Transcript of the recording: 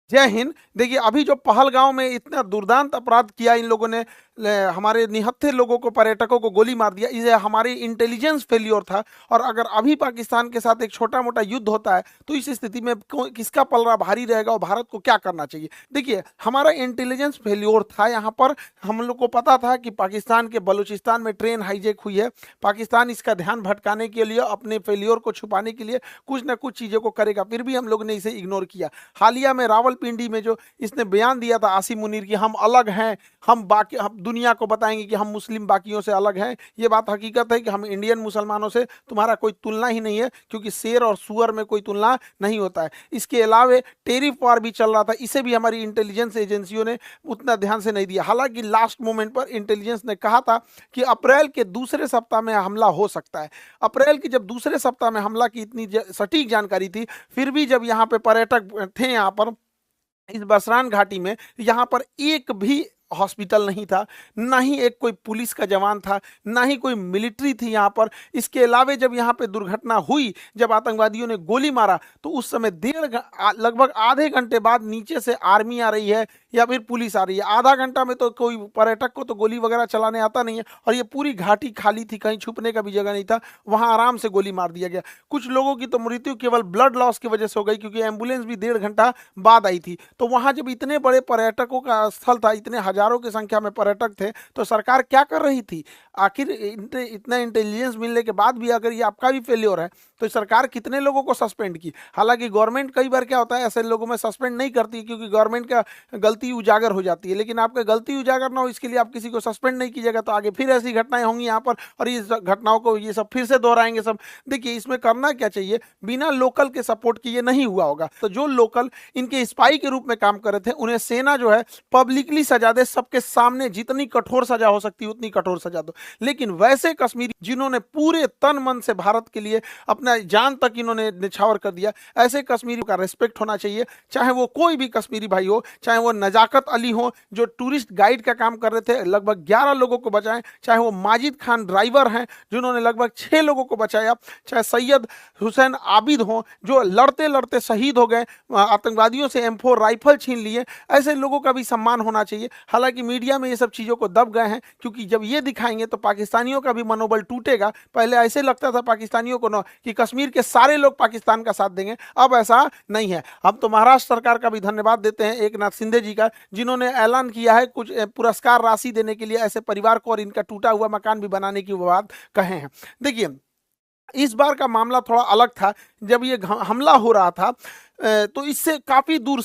जय हिंद। देखिए, अभी जो पहलगाँव में इतना दुर्दांत अपराध किया इन लोगों ने, हमारे निहत्थे लोगों को, पर्यटकों को गोली मार दिया, ये हमारी इंटेलिजेंस फेल्योर था। और अगर अभी पाकिस्तान के साथ एक छोटा मोटा युद्ध होता है तो इस स्थिति में किसका पलड़ा भारी रहेगा और भारत को क्या करना चाहिए? देखिए, हमारा इंटेलिजेंस फेल्योर था यहाँ पर। हम लोग को पता था कि पाकिस्तान के बलूचिस्तान में ट्रेन हाईजैक हुई है। पाकिस्तान इसका ध्यान भटकाने के लिए, अपने फेल्योर को छुपाने के लिए कुछ ना कुछ चीज़ों को करेगा, फिर भी हम लोग ने इसे इग्नोर किया। हालिया में रावलपिंडी में जो इसने बयान दिया था आसिम मुनीर की, हम अलग हैं, हम दुनिया को बताएंगे कि हम मुस्लिम बाकियों से अलग हैं, ये बात हकीकत है कि हम इंडियन मुसलमानों से तुम्हारा कोई तुलना ही नहीं है, क्योंकि शेर और सुअर में कोई तुलना नहीं होता है। इसके अलावे टेरिफ वार भी चल रहा था, इसे भी हमारी इंटेलिजेंस एजेंसियों ने उतना ध्यान से नहीं दिया। हालांकि लास्ट मोमेंट पर इंटेलिजेंस ने कहा था कि अप्रैल के दूसरे सप्ताह में हमला हो सकता है। अप्रैल के जब दूसरे सप्ताह में हमला की इतनी सटीक जानकारी थी, फिर भी जब यहाँ पे पर्यटक थे, यहाँ पर इस बसरान घाटी में, यहाँ पर एक भी हॉस्पिटल नहीं था, ना ही एक कोई पुलिस का जवान था, ना ही कोई मिलिट्री थी यहाँ पर। इसके अलावे जब यहाँ पे दुर्घटना हुई, जब आतंकवादियों ने गोली मारा, तो उस समय लगभग आधे घंटे बाद नीचे से आर्मी आ रही है या फिर पुलिस आ रही है। आधा घंटा में तो कोई पर्यटक को तो गोली वगैरह चलाने आता नहीं है, और ये पूरी घाटी खाली थी, कहीं छुपने का भी जगह नहीं था, वहां आराम से गोली मार दिया गया। कुछ लोगों की तो मृत्यु केवल ब्लड लॉस की वजह से हो गई, क्योंकि एम्बुलेंस भी 1.5 घंटा बाद आई थी। तो वहां जब इतने बड़े पर्यटकों का स्थल था, इतने हजारों की संख्या में पर्यटक थे, तो सरकार क्या कर रही थी? आखिर इतना इंटेलिजेंस मिलने के बाद भी अगर ये आपका भी फेल्योर है, तो सरकार कितने लोगों को सस्पेंड की? हालांकि गवर्नमेंट कई बार क्या होता है, ऐसे लोगों में सस्पेंड नहीं करती, क्योंकि गवर्नमेंट का गलती उजागर हो जाती है। लेकिन आपका गलती उजागर ना हो, इसके लिए आप किसी को सस्पेंड नहीं कीजिएगा, तो आगे फिर ऐसी घटनाएं होंगी यहाँ पर, और इस घटनाओं को ये सब फिर से दोहराएंगे सब। देखिए, इसमें करना क्या चाहिए, बिना लोकल के सपोर्ट के ये नहीं हुआ होगा। तो जो लोकल इनके स्पाई के रूप में काम कर रहे थे, उन्हें सेना जो है पब्लिकली सजा दे, सबके सामने जितनी कठोर सजा हो सकती है उतनी कठोर सजा दो। लेकिन वैसे कश्मीरी जिन्होंने पूरे तन मन से भारत के लिए अपना जान तक इन्होंने निछावर कर दिया, ऐसे कश्मीरी का रिस्पेक्ट होना चाहिए। चाहे वो कोई भी कश्मीरी भाई हो, चाहे वो नजाकत अली हो जो टूरिस्ट गाइड का काम कर रहे थे, लगभग 11 लोगों को बचाएं, चाहे वो माजिद खान ड्राइवर हैं जिन्होंने लगभग 6 लोगों को बचाया, चाहे सैयद हुसैन आबिद हो जो लड़ते लड़ते शहीद हो गए, आतंकवादियों से M4 राइफल छीन लिए, ऐसे लोगों का भी सम्मान होना चाहिए। हालांकि मीडिया में ये सब चीज़ों को दब गए हैं, क्योंकि जब ये दिखाएंगे तो पाकिस्तानियों का भी मनोबल टूटेगा। पहले ऐसे लगता था पाकिस्तानियों को ना कि कश्मीर के सारे लोग पाकिस्तान का साथ देंगे, अब ऐसा नहीं है। हम तो महाराष्ट्र सरकार का भी धन्यवाद देते हैं, एक नाथ शिंदे जी का, जिन्होंने ऐलान किया है कुछ पुरस्कार राशि देने के लिए ऐसे परिवार को, और इनका टूटा हुआ मकान भी बनाने की बात कहे हैं। देखिए, इस बार का मामला थोड़ा अलग था। जब ये हमला हो रहा था, तो इससे काफी दूर